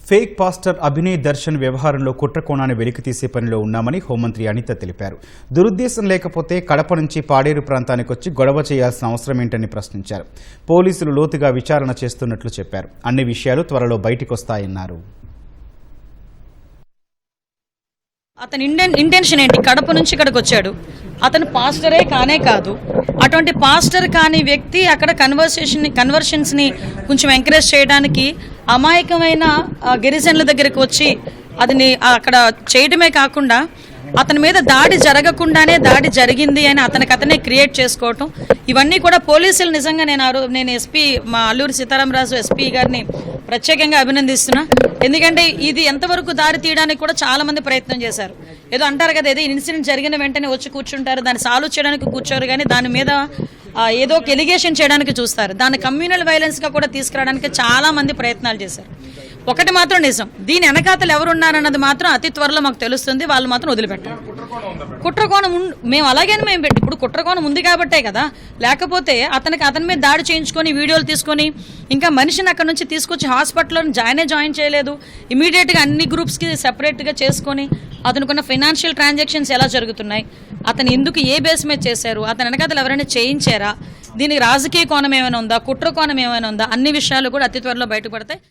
Fake pastor Abhinay Darshan వ్యవహారంలో కుట్ర కోణాన్ని వెలికితీసే పనిలో ఉన్నామని హోంమంత్రి అనిత తెలిపారు. దురుద్దేశం లేకపోతే కడప నుంచి పాడేరు ప్రాంతానికి వచ్చి గొడవ చేయాల్సిన అవసరం ఏంటని ప్రశ్నించారు. పోలీసులు లోతుగా విచారణ చేస్తున్నట్లు చెప్పారు. అన్ని విషయాలు త్వరలో బయటికొస్తాయన్నారు. అతని ఇంటెన్షన్ ఏంటి? కడప నుంచి ఇక్కడికి వచ్చాడు. అతను పాస్టరే కానే కాదు. అటువంటి పాస్టర్ కాని వ్యక్తి అక్కడ కన్వర్షన్స్ని కొంచెం ఎంకరేజ్ చేయడానికి అమాయకమైన గిరిజనుల దగ్గరికి వచ్చి అదిని అక్కడ చేయడమే కాకుండా అతని మీద దాడి జరగకుండానే దాడి జరిగింది అని అతనే క్రియేట్ చేసుకోవటం, ఇవన్నీ కూడా పోలీసులు నిజంగా నేను ఎస్పీ మా అల్లూరి సీతారామరాజు ఎస్పీ గారిని ప్రత్యేకంగా అభినందిస్తున్నా. ఎందుకంటే ఇది ఎంతవరకు దారి తీయడానికి కూడా చాలా మంది ప్రయత్నం చేశారు. ఏదో అంటారు కదా, ఏదో ఇన్సిడెంట్ జరిగిన వెంటనే వచ్చి కూర్చుంటారు, దాన్ని సాల్వ్ చేయడానికి కూర్చోరు, కానీ దాని మీద ఏదో ఒక ఎలిగేషన్ చేయడానికి చూస్తారు. దాన్ని కమ్యూనల్ వైలెన్స్గా కూడా తీసుకురావడానికి చాలా మంది ప్రయత్నాలు చేశారు. ఒకటి మాత్రం నిజం, దీని వెనకాతలు ఎవరున్నారన్నది మాత్రం అతి త్వరలో మాకు తెలుస్తుంది. వాళ్ళు మాత్రం వదిలిపెట్టారు. కుట్రకోణం మేము అలాగని మేము ఇప్పుడు కుట్రకోణం ఉంది కాబట్టే కదా, లేకపోతే అతని మీద దాడి చేయించుకొని వీడియోలు తీసుకొని ఇంకా మనిషిని అక్కడ నుంచి తీసుకొచ్చి హాస్పిటల్లో జాయిన్ చేయలేదు. ఇమీడియట్గా అన్ని గ్రూప్స్కి సెపరేట్గా చేసుకొని అతనుకున్న ఫైనాన్షియల్ ట్రాన్సాక్షన్స్ ఎలా జరుగుతున్నాయి, అతను ఎందుకు ఏ బేస్ మీద చేశారు, అతని వెనకాతలు ఎవరైనా చేయించారా, దీనికి రాజకీయ కోణం ఏమైనా ఉందా, కుట్ర కోణం ఏమైనా ఉందా, అన్ని విషయాలు కూడా అతి త్వరలో బయటపడతాయి.